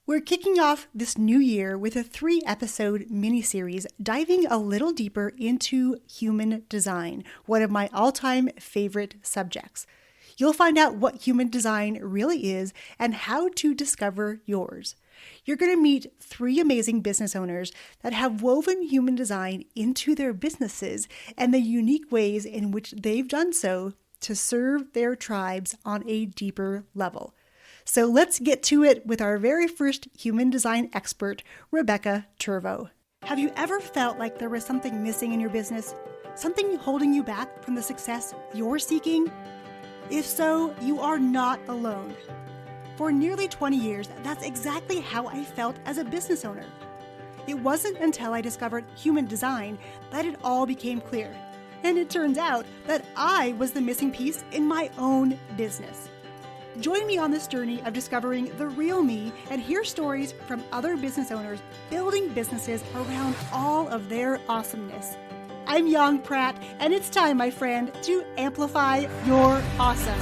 We're kicking off this new year with a 3-episode mini-series diving a little deeper into human design, one of my all-time favorite subjects. You'll find out what human design really is and how to discover yours. You're going to meet 3 amazing business owners that have woven human design into their businesses and the unique ways in which they've done so to serve their tribes on a deeper level. So let's get to it with our very first human design expert, Rebecca Turvo. Have you ever felt like there was something missing in your business? Something holding you back from the success you're seeking? If so, you are not alone. For nearly 20 years, that's exactly how I felt as a business owner. It wasn't until I discovered human design that it all became clear. And it turns out that I was the missing piece in my own business. Join me on this journey of discovering the real me and hear stories from other business owners building businesses around all of their awesomeness. I'm Yang Pratt, and it's time, my friend, to amplify your awesome.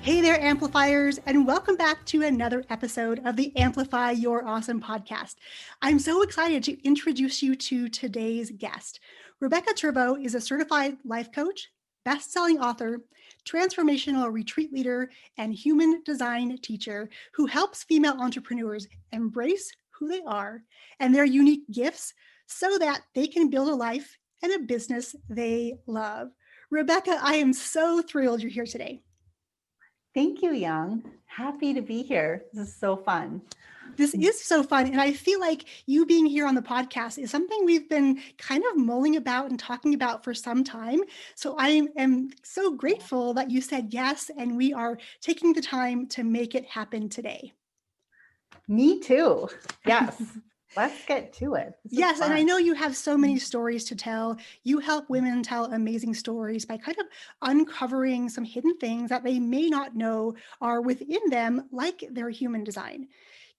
Hey there, amplifiers, and welcome back to another episode of the Amplify Your Awesome podcast. I'm so excited to introduce you to today's guest. Rebecca Turvo is a certified life coach, best-selling author, transformational retreat leader, and human design teacher who helps female entrepreneurs embrace who they are and their unique gifts so that they can build a life and a business they love. Rebecca, I am so thrilled you're here today. Thank you, Yang. Happy to be here. This is so fun. This is so fun. And I feel like you being here on the podcast is something we've been kind of mulling about and talking about for some time. So I am so grateful that you said yes, and we are taking the time to make it happen today. Me too. Yes. Let's get to it. Yes, and I know you have so many stories to tell. You help women tell amazing stories by kind of uncovering some hidden things that they may not know are within them, like their human design.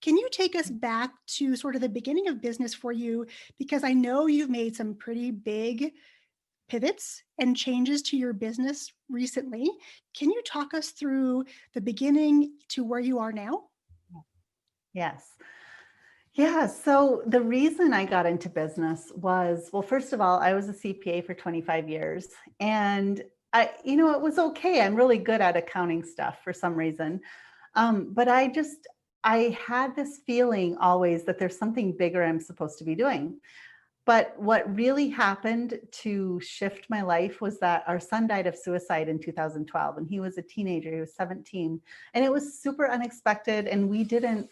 Can you take us back to sort of the beginning of business for you? Because I know you've made some pretty big pivots and changes to your business recently. Can you talk us through the beginning to where you are now? Yes. Yeah. So the reason I got into business was, well, first of all, I was a CPA for 25 years and it was okay. I'm really good at accounting stuff for some reason. But I had this feeling always that there's something bigger I'm supposed to be doing. But what really happened to shift my life was that our son died of suicide in 2012, and he was a teenager. He was 17, and it was super unexpected. And we didn't,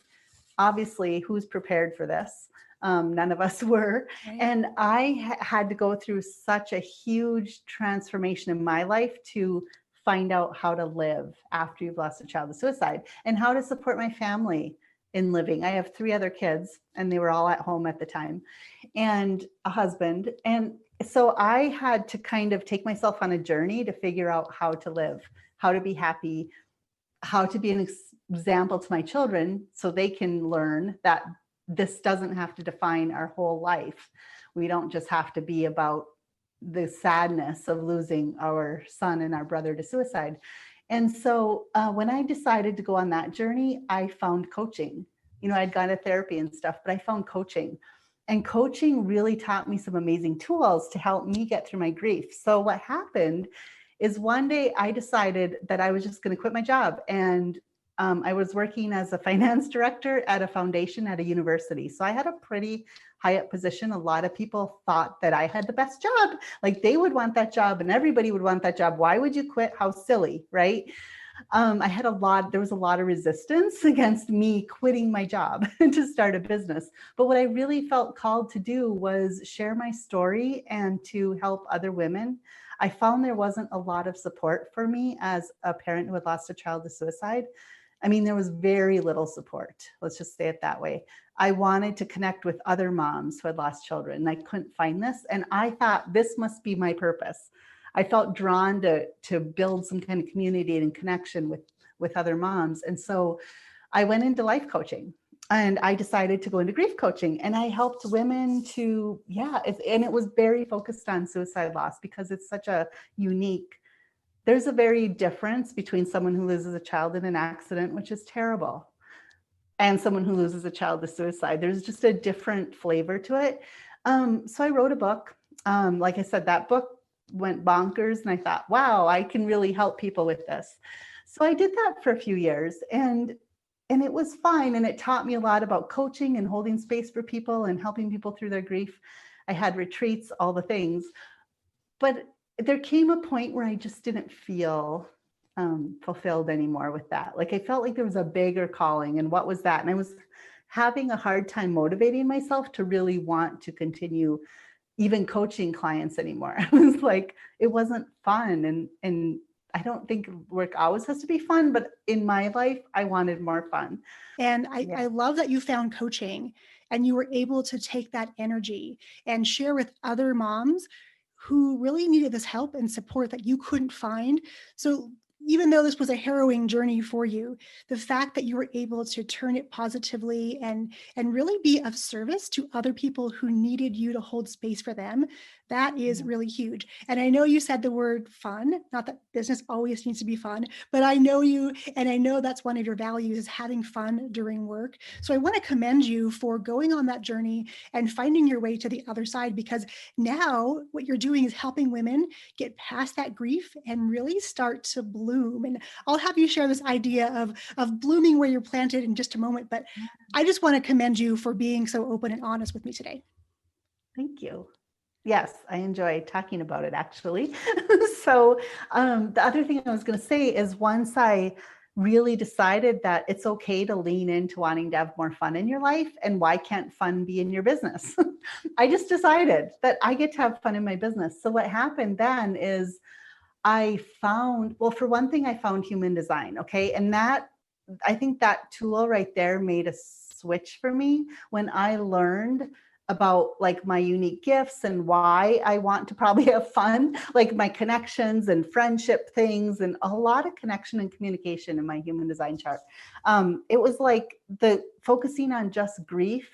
obviously, who's prepared for this? None of us were. Right. And I had to go through such a huge transformation in my life to find out how to live after you've lost a child to suicide and how to support my family in living. I have 3 other kids, and they were all at home at the time, and a husband. And so I had to kind of take myself on a journey to figure out how to live, how to be happy, how to be an example to my children so they can learn that this doesn't have to define our whole life. We don't just have to be about the sadness of losing our son and our brother to suicide. And so when I decided to go on that journey, I found coaching. I'd gone to therapy and stuff, but I found coaching. And coaching really taught me some amazing tools to help me get through my grief. So what happened is one day I decided that I was just going to quit my job. And I was working as a finance director at a foundation at a university. So I had a pretty high up position. A lot of people thought that I had the best job. Like they would want that job and everybody would want that job. Why would you quit? How silly, right? There was a lot of resistance against me quitting my job to start a business. But what I really felt called to do was share my story and to help other women. I found there wasn't a lot of support for me as a parent who had lost a child to suicide. I mean, there was very little support. Let's just say it that way. I wanted to connect with other moms who had lost children, and I couldn't find this. And I thought this must be my purpose. I felt drawn to build some kind of community and connection with other moms. And so I went into life coaching, and I decided to go into grief coaching, and I helped women and it was very focused on suicide loss because it's such a unique there's a very difference between someone who loses a child in an accident, which is terrible, and someone who loses a child to suicide. There's just a different flavor to it. So I wrote a book. Like I said, that book went bonkers, and I thought, wow, I can really help people with this. So I did that for a few years, and it was fine. And it taught me a lot about coaching and holding space for people and helping people through their grief. I had retreats, all the things. But there came a point where I just didn't feel fulfilled anymore with that. Like I felt like there was a bigger calling, and what was that? And I was having a hard time motivating myself to really want to continue even coaching clients anymore. I was like, it wasn't fun. And I don't think work always has to be fun, but in my life, I wanted more fun. And I, Yeah. I love that you found coaching and you were able to take that energy and share with other moms who really needed this help and support that you couldn't find. So even though this was a harrowing journey for you, the fact that you were able to turn it positively and really be of service to other people who needed you to hold space for them, that is really huge. And I know you said the word fun, not that business always needs to be fun, but I know you, and I know that's one of your values is having fun during work. So I want to commend you for going on that journey and finding your way to the other side, because now what you're doing is helping women get past that grief and really start to bloom. And I'll have you share this idea of blooming where you're planted in just a moment, but I just want to commend you for being so open and honest with me today. Thank you. Yes, I enjoy talking about it actually. So the other thing I was going to say is once I really decided that it's okay to lean into wanting to have more fun in your life, and why can't fun be in your business? I just decided that I get to have fun in my business. So what happened then is I found, well, for one thing, I found human design. Okay. And that, I think that tool right there made a switch for me when I learned about like my unique gifts and why I want to probably have fun, like my connections and friendship things, and a lot of connection and communication in my human design chart. It was like the focusing on just grief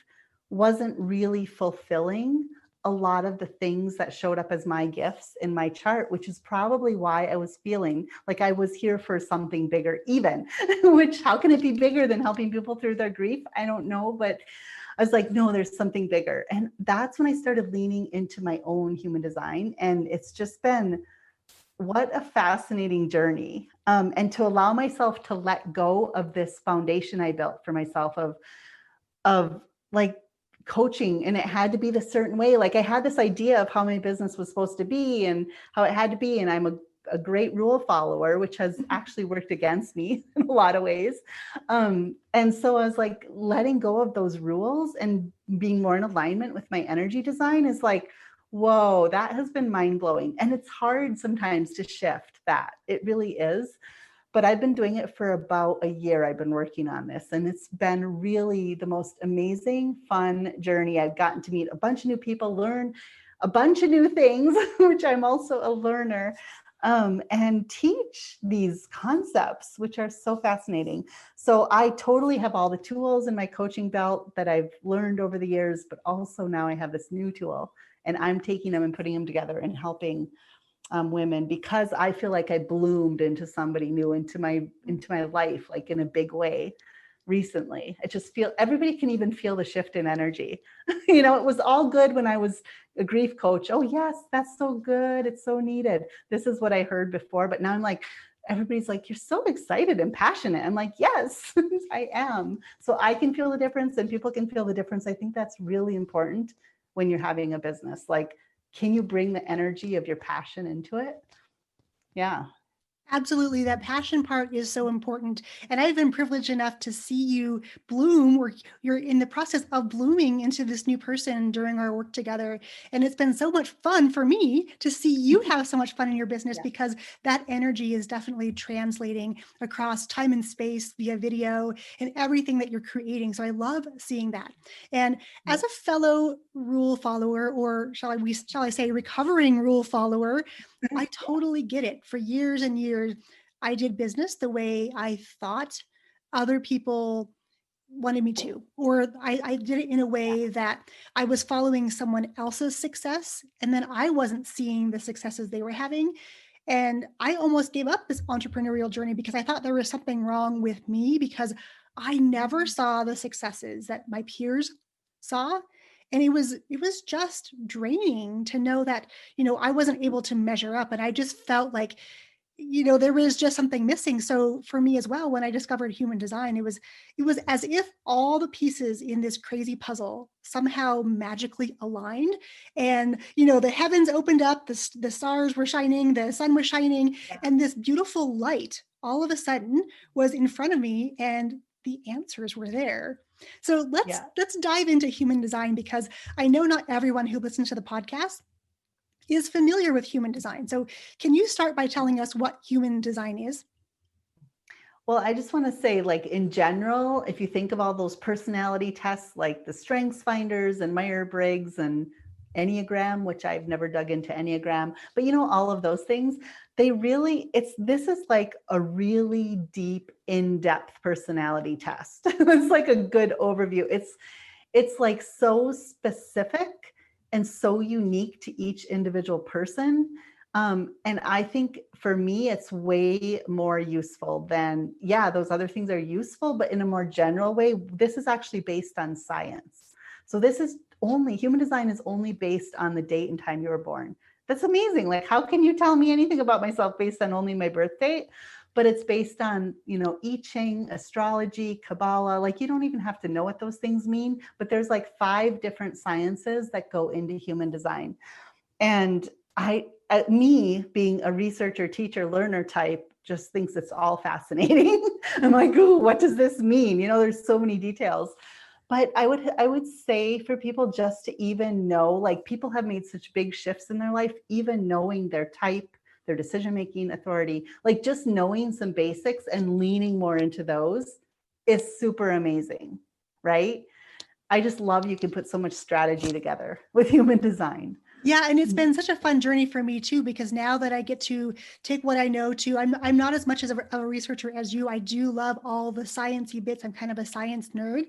wasn't really fulfilling a lot of the things that showed up as my gifts in my chart, which is probably why I was feeling like I was here for something bigger, even, which how can it be bigger than helping people through their grief? I don't know, but I was like, no, there's something bigger. And that's when I started leaning into my own human design. And it's just been what a fascinating journey. And to allow myself to let go of this foundation I built for myself of like coaching, and it had to be the certain way. Like I had this idea of how my business was supposed to be and how it had to be. And I'm a great rule follower, which has actually worked against me in a lot of ways. And so I was like, letting go of those rules and being more in alignment with my energy design is like, whoa, that has been mind blowing. And it's hard sometimes to shift that. It really is. But I've been doing it for about a year. I've been working on this, and it's been really the most amazing, fun journey. I've gotten to meet a bunch of new people, learn a bunch of new things, which I'm also a learner, and teach these concepts, which are so fascinating. So I totally have all the tools in my coaching belt that I've learned over the years, but also now I have this new tool, and I'm taking them and putting them together and helping women, because I feel like I bloomed into somebody new into my life, like in a big way recently. I just feel everybody can even feel the shift in energy. You know, it was all good when I was a grief coach. Oh yes, that's so good. It's so needed. This is what I heard before. But now I'm like, everybody's like, you're so excited and passionate. I'm like, yes, I am. So I can feel the difference and people can feel the difference. I think that's really important when you're having a business. Like, can you bring the energy of your passion into it? Yeah. Absolutely. That passion part is so important. And I've been privileged enough to see you bloom, or you're in the process of blooming into this new person during our work together. And it's been so much fun for me to see you have so much fun in your business, Yeah. because that energy is definitely translating across time and space via video and everything that you're creating. So I love seeing that. And as a fellow rule follower, or shall I say recovering rule follower, I totally get it. For years and years, I did business the way I thought other people wanted me to, or I did it in a way that I was following someone else's success, and then I wasn't seeing the successes they were having. And I almost gave up this entrepreneurial journey because I thought there was something wrong with me because I never saw the successes that my peers saw. And it was just draining to know that, I wasn't able to measure up. And I just felt like, there was just something missing. So for me as well, when I discovered human design, it was as if all the pieces in this crazy puzzle somehow magically aligned, and the heavens opened up, the stars were shining, the sun was shining, Yeah. and this beautiful light all of a sudden was in front of me, and the answers were there. So let's Yeah. let's dive into human design, because I know not everyone who listens to the podcast is familiar with human design. So, can you start by telling us what human design is? Well, I just want to say, like, in general, if you think of all those personality tests, like the Strengths Finders and Myers-Briggs and Enneagram, which I've never dug into Enneagram, but all of those things, this is like a really deep, in-depth personality test. It's like a good overview. It's like so specific and so unique to each individual person. And I think for me, it's way more useful than, those other things are useful, but in a more general way. This is actually based on science. So human design is only based on the date and time you were born. That's amazing. Like, how can you tell me anything about myself based on only my birth date? But it's based on, I Ching, astrology, Kabbalah. Like, you don't even have to know what those things mean, but there's like 5 different sciences that go into human design. And me being a researcher, teacher, learner type, just thinks it's all fascinating. I'm like, ooh, what does this mean? There's so many details. But I would say for people just to even know, like, people have made such big shifts in their life, even knowing their type, their decision-making authority, like just knowing some basics and leaning more into those is super amazing, right? I just love you can put so much strategy together with human design. Yeah, and it's been such a fun journey for me too, because now that I get to take what I know to, I'm not as much as a researcher as you. I do love all the sciencey bits. I'm kind of a science nerd.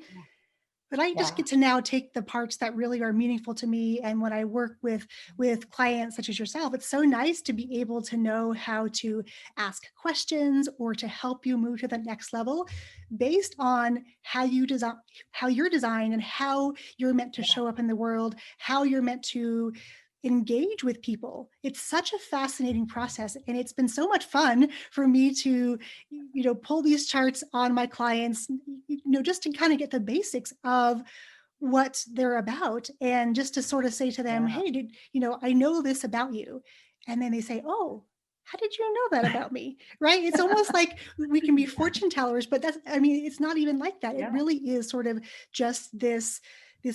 But I just Yeah. get to now take the parts that really are meaningful to me. And when I work with clients such as yourself, it's so nice to be able to know how to ask questions or to help you move to the next level based on how you're designed and how you're meant to show up in the world, how you're meant to engage with people. It's such a fascinating process, and it's been so much fun for me to pull these charts on my clients, just to kind of get the basics of what they're about, and just to sort of say to them, Yeah. hey, I know this about you. And then they say, oh, how did you know that about me? Right? It's almost like we can be fortune tellers, but it's not even like that. It Yeah. really is sort of just this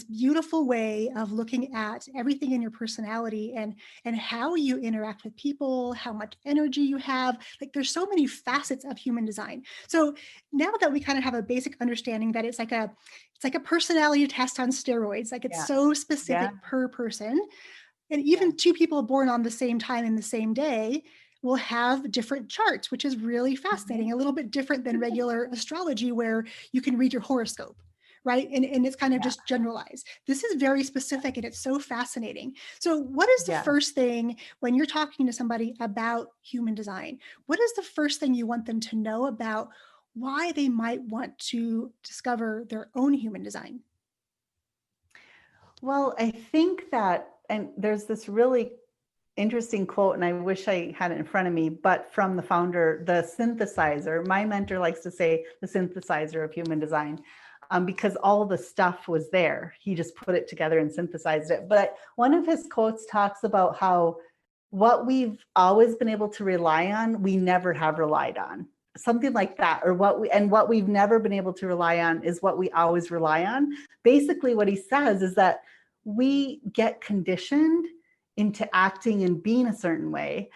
beautiful way of looking at everything in your personality, and how you interact with people, how much energy you have. Like, there's so many facets of human design. So now that we kind of have a basic understanding that it's like a personality test on steroids, like it's Yeah. so Yeah. specific per person. And Yeah. even two people born on the same time in the same day will have different charts, which is really fascinating, a little bit different than regular astrology where you can read your horoscope, right? And it's kind of Yeah. just generalized. This is very specific, and it's so fascinating. So what is the Yeah. first thing when you're talking to somebody about human design? What is the first thing you want them to know about why they might want to discover their own human design? Well, I think that, and there's this really interesting quote, and I wish I had it in front of me, but from the founder, the synthesizer. My mentor likes to say the synthesizer of human design, because all the stuff was there. He just put it together and synthesized it. But one of his quotes talks about how what we've always been able to rely on, we never have relied on. Something like that, or what we've never been able to rely on is what we always rely on. Basically, what he says is that we get conditioned into acting and being a certain way.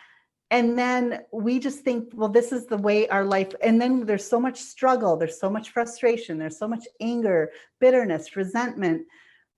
And then we just think, well, this is the way our life, and then there's so much struggle, there's so much frustration, there's so much anger, bitterness, resentment.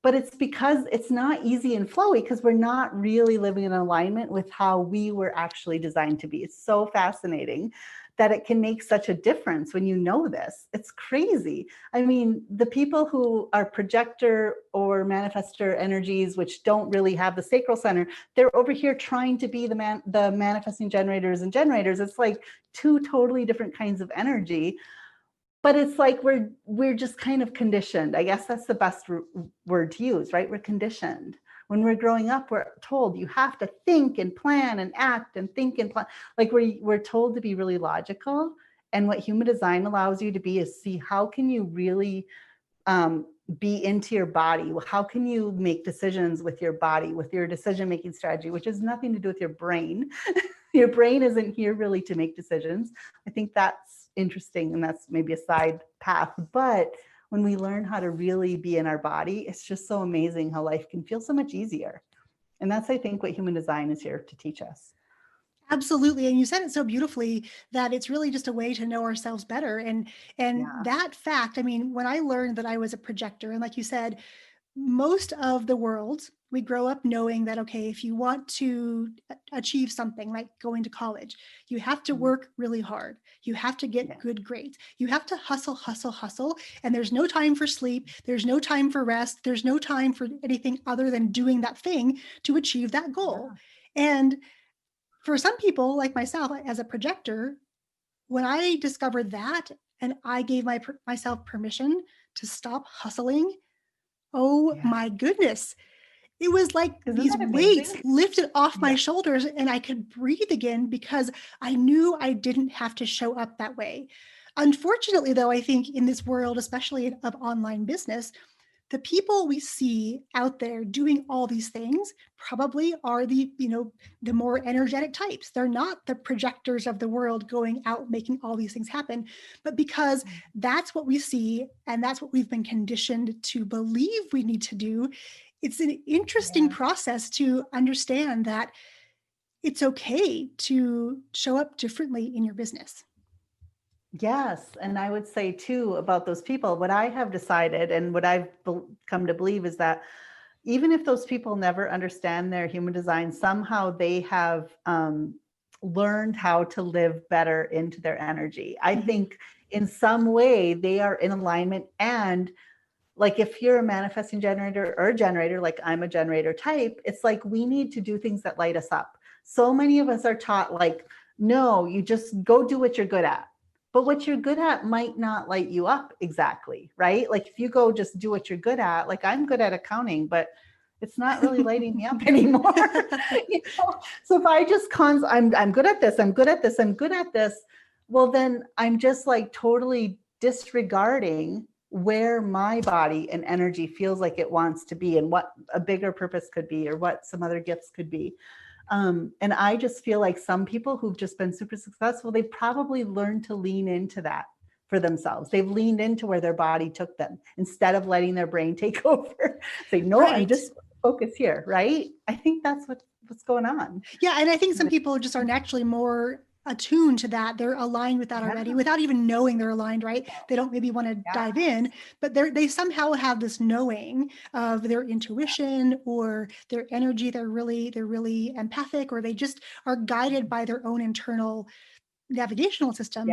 But it's because it's not easy and flowy, because we're not really living in alignment with how we were actually designed to be. It's so fascinating that it can make such a difference when you know this. It's crazy. I mean, the people who are projector or manifestor energies, which don't really have the sacral center, they're over here trying to be the manifesting generators and generators. It's like two totally different kinds of energy. But it's like we're just kind of conditioned. I guess that's the best word to use, right? We're conditioned. When we're growing up, we're told you have to think and plan and act and think and plan. Like we're told to be really logical. And what human design allows you to be is see how can you really be into your body? How can you make decisions with your body, with your decision-making strategy, which has nothing to do with your brain. Your brain isn't here really to make decisions. I think that's interesting, and that's maybe a side path. But when we learn how to really be in our body, it's just so amazing how life can feel so much easier. And that's, I think, what human design is here to teach us. Absolutely. And you said it so beautifully that it's really just a way to know ourselves better. And that fact, I mean, when I learned that I was a projector, and like you said, most of the world, we grow up knowing that, okay, if you want to achieve something like going to college, you have to work really hard. You have to get good grades. You have to hustle, hustle, hustle. And there's no time for sleep. There's no time for rest. There's no time for anything other than doing that thing to achieve that goal. And for some people like myself as a projector, when I discovered that and I gave myself permission to stop hustling, oh my goodness. It was like these weights lifted off my shoulders and I could breathe again because I knew I didn't have to show up that way. Unfortunately, though, I think in this world, especially of online business, the people we see out there doing all these things probably are the more energetic types. They're not the projectors of the world going out making all these things happen, but because that's what we see and that's what we've been conditioned to believe we need to do. It's an interesting process to understand that it's okay to show up differently in your business. Yes. And I would say too about those people, what I have decided and what I've come to believe is that even if those people never understand their human design, somehow they have learned how to live better into their energy. I think in some way they are in alignment. And like if you're a manifesting generator or a generator, like I'm a generator type, it's like we need to do things that light us up. So many of us are taught like, no, you just go do what you're good at. But what you're good at might not light you up exactly, right? Like if you go just do what you're good at, like I'm good at accounting, but it's not really lighting me up anymore. So if I just I'm good at this, I'm good at this, I'm good at this, well, then I'm just like totally disregarding where my body and energy feels like it wants to be and what a bigger purpose could be or what some other gifts could be. And I just feel like some people who've just been super successful, they've probably learned to lean into that for themselves. They've leaned into where their body took them instead of letting their brain take over. Say, no, right. I'm just focus here, right? I think that's what's going on. Yeah. And I think some people just are naturally more attuned to that. They're aligned with that already without even knowing they're aligned, right? They don't maybe want to dive in, but they somehow have this knowing of their intuition or their energy. They're really empathic, or they just are guided by their own internal navigational system.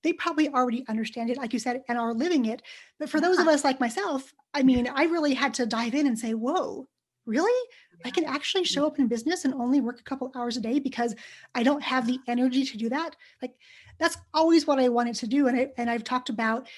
They probably already understand it, like you said, and are living it. But for those of us like myself, I mean, I really had to dive in and say, whoa, really? I can actually show up in business and only work a couple hours a day because I don't have the energy to do that. Like that's always what I wanted to do. And I've talked about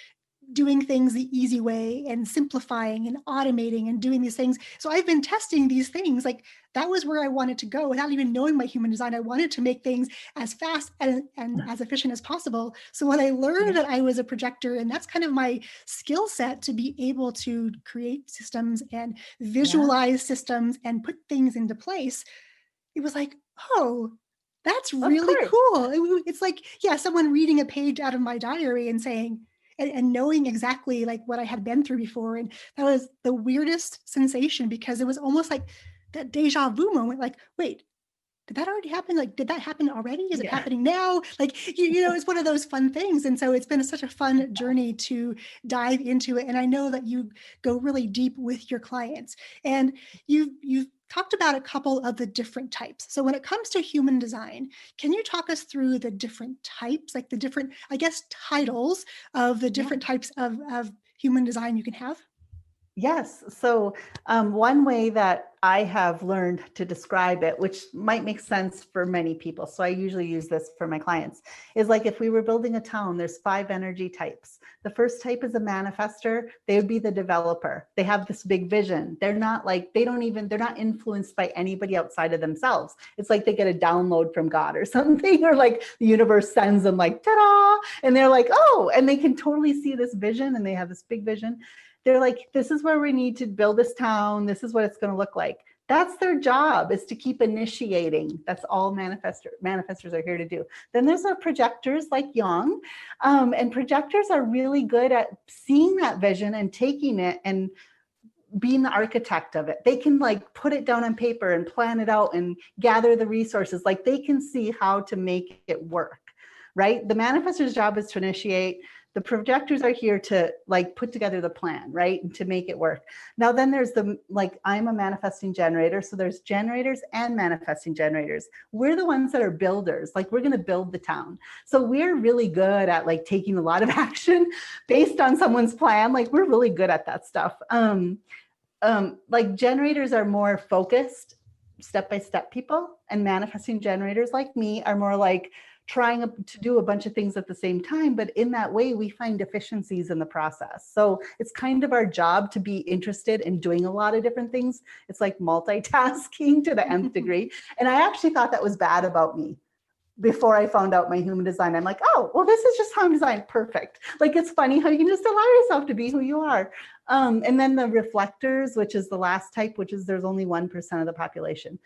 doing things the easy way and simplifying and automating and doing these things. So I've been testing these things. Like that was where I wanted to go without even knowing my human design. I wanted to make things as fast and as efficient as possible. So when I learned that I was a projector, and that's kind of my skill set to be able to create systems and visualize systems and put things into place, it was like, oh, that's really cool. It's like, someone reading a page out of my diary and saying, and knowing exactly like what I had been through before. And that was the weirdest sensation because it was almost like that deja vu moment. Like, wait, did that already happen? Like, did that happen already? Is it happening now? Like, you know, it's one of those fun things. And so it's been such a fun journey to dive into it. And I know that you go really deep with your clients, and you've talked about a couple of the different types. So when it comes to human design, can you talk us through the different types, like the different, I guess, titles of the Yeah. different types of human design you can have? Yes. So, one way that I have learned to describe it, which might make sense for many people, so I usually use this for my clients, is like if we were building a town, there's 5 energy types. The first type is a manifester. They would be the developer. They have this big vision. They're not like, they're not influenced by anybody outside of themselves. It's like they get a download from God or something, or like the universe sends them like, ta-da, and they're like, oh, and they can totally see this vision and they have this big vision. They're like, this is where we need to build this town. This is what it's going to look like. That's their job, is to keep initiating. That's all manifestors are here to do. Then there's our projectors like Jung. And projectors are really good at seeing that vision and taking it and being the architect of it. They can like put it down on paper and plan it out and gather the resources. Like they can see how to make it work, right? The manifestor's job is to initiate. The projectors are here to like put together the plan, right? And to make it work. Now, then there's like, I'm a manifesting generator. So there's generators and manifesting generators. We're the ones that are builders. Like we're going to build the town. So we're really good at like taking a lot of action based on someone's plan. Like we're really good at that stuff. Like generators are more focused, step-by-step people, and manifesting generators like me are more like trying to do a bunch of things at the same time, but in that way we find efficiencies in the process. So it's kind of our job to be interested in doing a lot of different things. It's like multitasking to the nth degree. And I actually thought that was bad about me before I found out my human design. I'm like, oh, well, this is just how I'm designed. Perfect. Like, it's funny how you can just allow yourself to be who you are. And then the reflectors, which is the last type, which is there's only 1% of the population.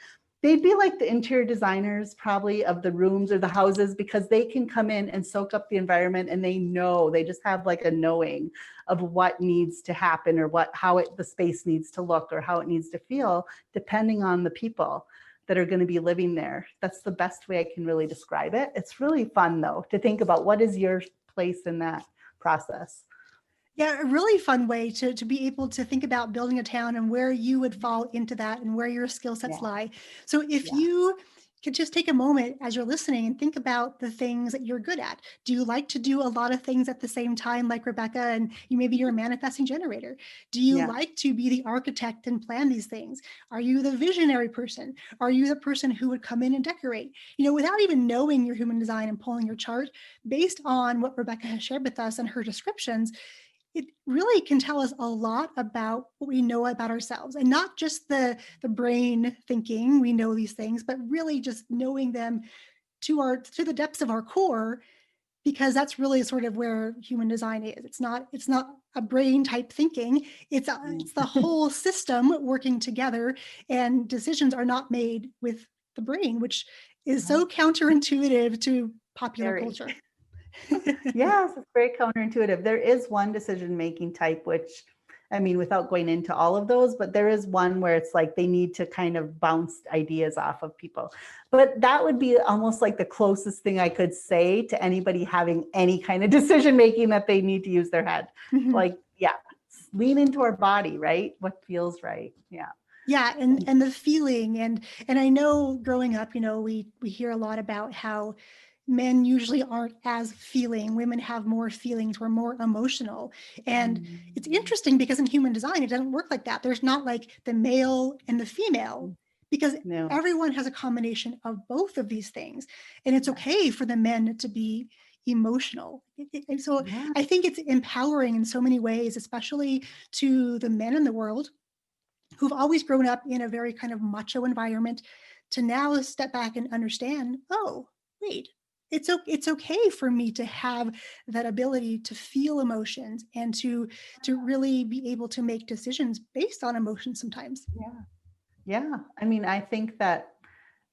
They'd be like the interior designers probably of the rooms or the houses, because they can come in and soak up the environment, and they just have like a knowing of what needs to happen, or how the space needs to look, or how it needs to feel, depending on the people that are going to be living there. That's the best way I can really describe it. It's really fun though, to think about what is your place in that process. Yeah, a really fun way to be able to think about building a town and where you would fall into that and where your skill sets Yeah. lie. So if Yeah. you could just take a moment as you're listening and think about the things that you're good at. Do you like to do a lot of things at the same time, like Rebecca, and maybe you're a manifesting generator? Do you Yeah. like to be the architect and plan these things? Are you the visionary person? Are you the person who would come in and decorate? Without even knowing your human design and pulling your chart, based on what Rebecca has shared with us and her descriptions, it really can tell us a lot about what we know about ourselves, and not just the brain thinking we know these things, but really just knowing them to the depths of our core, because that's really sort of where human design is. It's not a brain type thinking. It's the whole system working together, and decisions are not made with the brain, which is so counterintuitive to popular Very. culture. Yes, it's very counterintuitive. There is one decision-making type, which, I mean, without going into all of those, but there is one where it's like they need to kind of bounce ideas off of people. But that would be almost like the closest thing I could say to anybody having any kind of decision-making, that they need to use their head. Like, yeah, lean into our body, right? What feels right. Yeah. Yeah, and the feeling, and I know growing up, we hear a lot about how men usually aren't as feeling. Women have more feelings. We're more emotional. And it's interesting because in human design, it doesn't work like that. There's not like the male and the female, because No. everyone has a combination of both of these things. And it's okay for the men to be emotional. And so Yeah. I think it's empowering in so many ways, especially to the men in the world who've always grown up in a very kind of macho environment, to now step back and understand, oh, wait, it's okay for me to have that ability to feel emotions and to really be able to make decisions based on emotions sometimes. Yeah. Yeah. I mean, I think that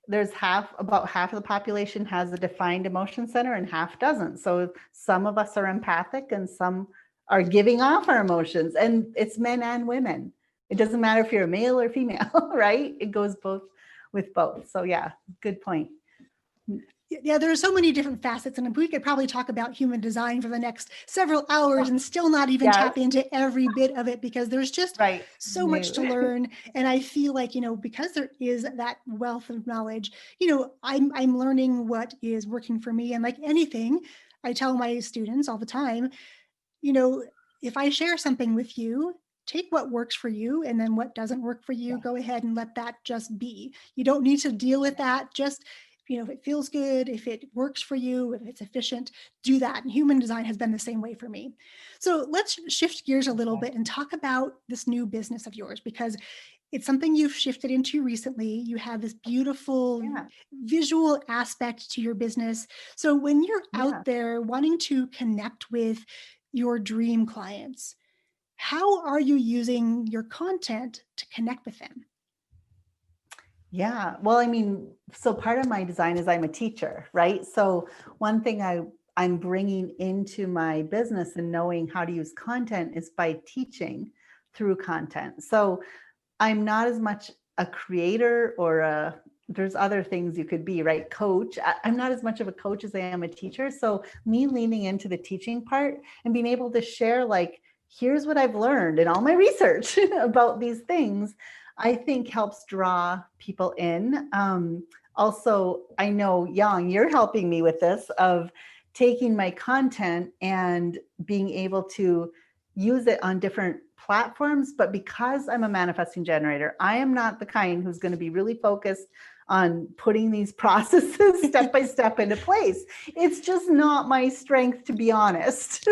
there's about half of the population has a defined emotion center and half doesn't. So some of us are empathic and some are giving off our emotions, and it's men and women. It doesn't matter if you're a male or female, right? It goes both with both. So yeah, good point. Yeah, there are so many different facets, and we could probably talk about human design for the next several hours and still not even Yes, tap into every bit of it because there's just right. so much No. to learn. And I feel like, because there is that wealth of knowledge, I'm learning what is working for me. And like anything, I tell my students all the time, you know, if I share something with you, take what works for you, and then what doesn't work for you, Yes, go ahead and let that just be. You don't need to deal with that. Just, if it feels good, if it works for you, if it's efficient, do that. And human design has been the same way for me. So let's shift gears a little bit and exactly. talk about this new business of yours, because it's something you've shifted into recently. You have this beautiful Yeah, visual aspect to your business. So when you're yeah. out there wanting to connect with your dream clients, how are you using your content to connect with them? Yeah. Well, I mean, so part of my design is I'm a teacher, right? So one thing I'm bringing into my business and knowing how to use content is by teaching through content. So I'm not as much a creator or there's other things you could be, right? Coach. I'm not as much of a coach as I am a teacher. So me leaning into the teaching part and being able to share, like, here's what I've learned in all my research about these things, I think helps draw people in. Also, I know, Yang, you're helping me with this of taking my content and being able to use it on different platforms. But because I'm a manifesting generator, I am not the kind who's going to be really focused on putting these processes step by step into place. It's just not my strength, to be honest.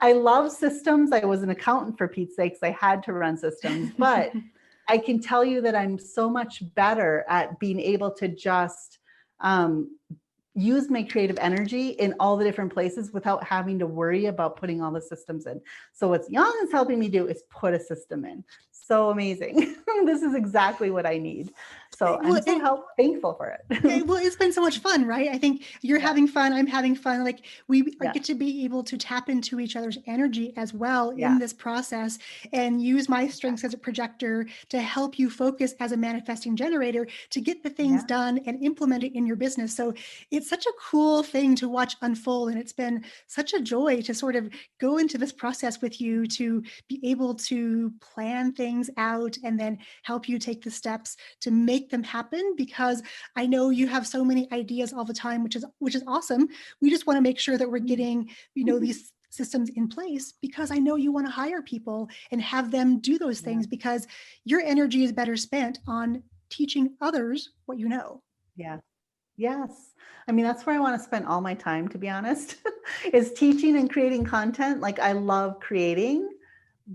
I love systems. I was an accountant, for Pete's sakes. I had to run systems, but I can tell you that I'm so much better at being able to just use my creative energy in all the different places without having to worry about putting all the systems in. So what Yang is helping me do is put a system in. So amazing. This is exactly what I need. So Well, I'm so thankful for yeah, it. well, it's been so much fun, right? I think you're Yeah, having fun, I'm having fun. Like yeah, get to be able to tap into each other's energy as well yeah, in this process and use my strengths as a exactly. projector to help you focus as a manifesting generator to get the things Yeah, done and implement it in your business. So it's such a cool thing to watch unfold. And it's been such a joy to sort of go into this process with you to be able to plan things out and then help you take the steps to make them happen, because I know you have so many ideas all the time, which is awesome. We just want to make sure that we're getting, these systems in place, because I know you want to hire people and have them do those yeah, things, because your energy is better spent on teaching others what you know. yeah. Yes. I mean, that's where I want to spend all my time, to be honest, is teaching and creating content. Like, I love creating,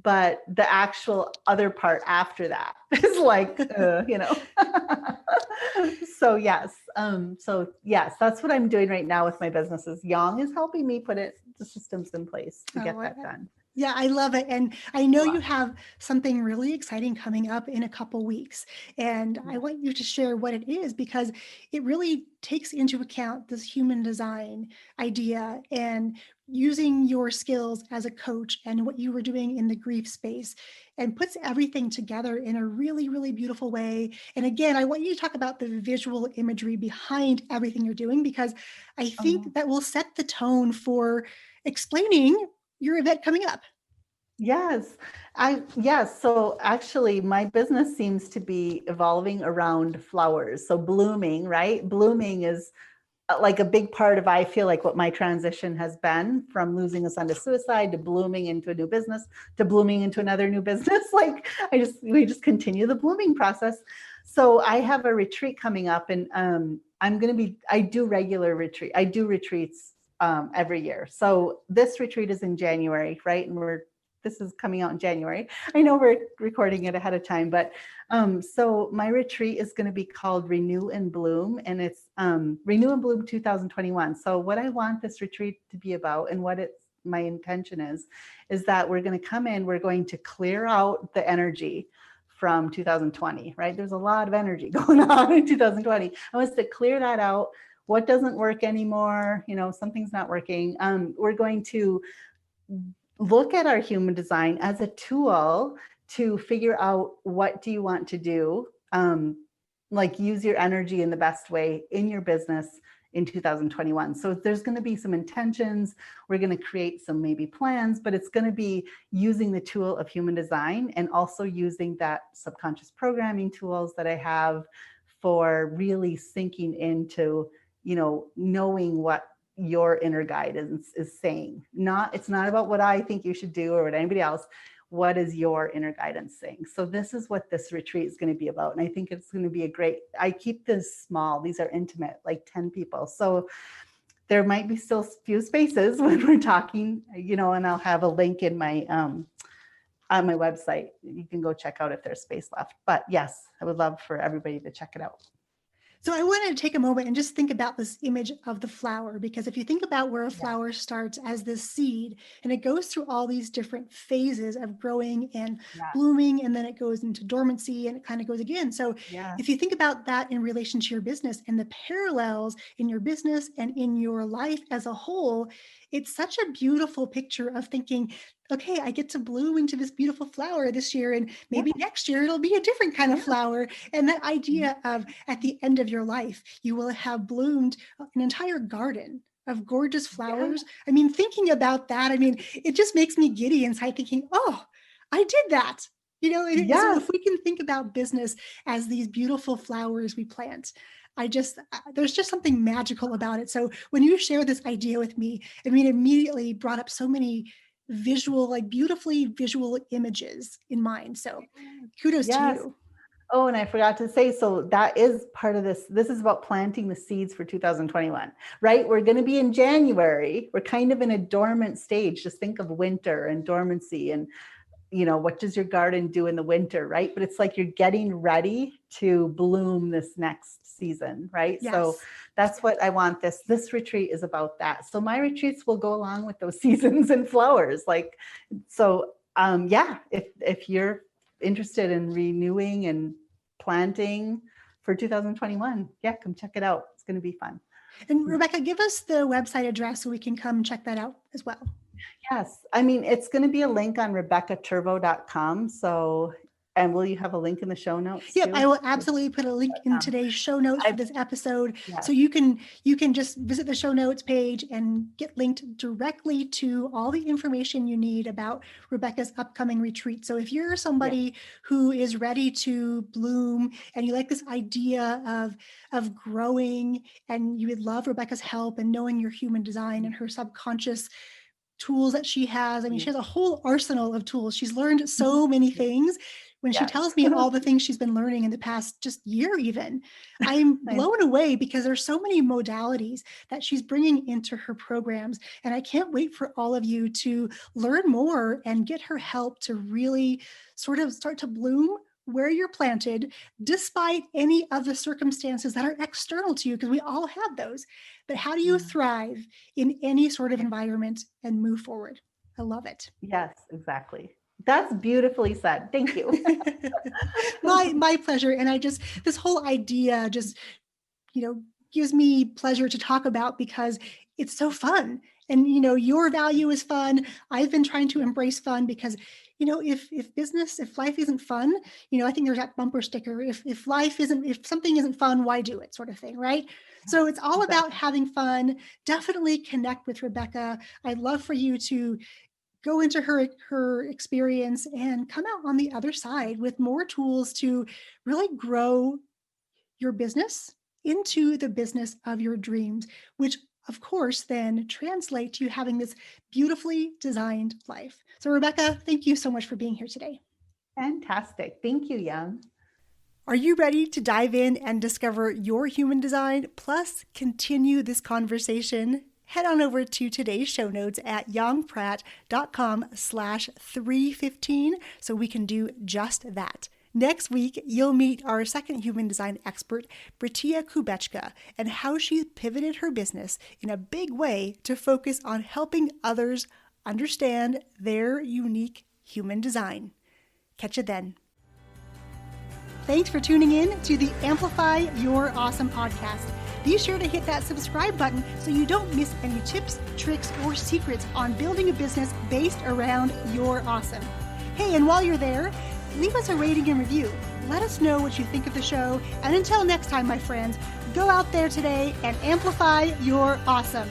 but the actual other part after that is like, so yes. So yes, that's what I'm doing right now with my businesses. Yang is helping me put the systems in place to Oh, get that done. yeah, I love it. And I know you Wow. have something really exciting coming up in a couple weeks. And I Yeah. want you to share what it is, because it really takes into account this human design idea and using your skills as a coach and what you were doing in the grief space, and puts everything together in a really, really beautiful way. And again, I want you to talk about the visual imagery behind everything you're doing, because I Oh, yeah. think that will set the tone for explaining your event coming up. Yes. Yes. So actually my business seems to be evolving around flowers. So blooming, right? Blooming is like a big part of, I feel like, what my transition has been, from losing a son to suicide to blooming into a new business to blooming into another new business. Like, we just continue the blooming process. So I have a retreat coming up, and I do regular retreat. I do retreats every year. So this retreat is in January, right? And this is coming out in January. I know we're recording it ahead of time, but so my retreat is going to be called Renew and Bloom, and it's Renew and Bloom 2021. So what I want this retreat to be about, and my intention is that we're going to come in, we're going to clear out the energy from 2020, right? There's a lot of energy going on in 2020. I want us to clear that out. What doesn't work anymore? Something's not working. We're going to look at our human design as a tool to figure out, what do you want to do, like, use your energy in the best way in your business, in 2021. So there's going to be some intentions. We're going to create some maybe plans, but it's going to be using the tool of human design and also using that subconscious programming tools that I have for really sinking into, knowing what your inner guidance is saying. It's not about what I think you should do or what anybody else. What is your inner guidance saying? So this is what this retreat is going to be about. And I think it's going to be I keep this small. These are intimate, like 10 people. So there might be still few spaces when we're talking, and I'll have a link in my, on my website. You can go check out if there's space left. But yes, I would love for everybody to check it out. So I wanted to take a moment and just think about this image of the flower, because if you think about where a flower starts as this seed and it goes through all these different phases of growing and blooming, and then it goes into dormancy and it kind of goes again. So if you think about that in relation to your business and the parallels in your business and in your life as a whole, it's such a beautiful picture of thinking, okay, I get to bloom into this beautiful flower this year, and maybe next year it'll be a different kind of flower. And that idea of at the end of your life, you will have bloomed an entire garden of gorgeous flowers. I mean, thinking about that, it just makes me giddy inside thinking, oh, I did that. So if we can think about business as these beautiful flowers we plant, there's just something magical about it. So when you share this idea with me, immediately brought up so many beautifully visual images in mind. So kudos to you. Oh, and I forgot to say, so that is part of this. This is about planting the seeds for 2021, right? We're going to be in January. We're kind of in a dormant stage. Just think of winter and dormancy and, what does your garden do in the winter, right? But it's like you're getting ready to bloom this next season, right? Yes. So that's what I want. This retreat is about that. So my retreats will go along with those seasons and flowers. If you're interested in renewing and planting for 2021, come check it out. It's going to be fun. And Rebecca, give us the website address so we can come check that out as well. Yes. It's going to be a link on RebeccaTurbo.com. So, and will you have a link in the show notes? Yep, I will absolutely put a link in today's show notes for this episode. Yes. So you can just visit the show notes page and get linked directly to all the information you need about Rebecca's upcoming retreat. So if you're somebody who is ready to bloom and you like this idea of growing and you would love Rebecca's help and knowing your human design and her subconscious tools that she has. She has a whole arsenal of tools. She's learned so many things. When she tells me all the things she's been learning in the past just year even, I'm blown away because there's so many modalities that she's bringing into her programs. And I can't wait for all of you to learn more and get her help to really sort of start to bloom where you're planted, despite any of the circumstances that are external to you, because we all have those. But how do you thrive in any sort of environment and move forward? I love it. Yes, exactly. That's beautifully said. Thank you. My pleasure. And this whole idea just, gives me pleasure to talk about because it's so fun. And, your value is fun. I've been trying to embrace fun because, if life isn't fun, I think there's that bumper sticker. If something isn't fun, why do it, sort of thing, right? So it's all about having fun. Definitely connect with Rebecca. I'd love for you to go into her experience and come out on the other side with more tools to really grow your business into the business of your dreams, which of course then translate to you having this beautifully designed life. So Rebecca, thank you so much for being here today. Fantastic. Thank you, Young. Are you ready to dive in and discover your human design, plus continue this conversation? Head on over to today's show notes at yongpratt.com/315 so we can do just that. Next week, you'll meet our second human design expert, Britia Kubechka, and how she pivoted her business in a big way to focus on helping others understand their unique human design. Catch you then. Thanks for tuning in to the Amplify Your Awesome podcast. Be sure to hit that subscribe button so you don't miss any tips, tricks, or secrets on building a business based around your awesome. Hey, and while you're there, leave us a rating and review. Let us know what you think of the show. And until next time, my friends, Go out there today and amplify your awesome.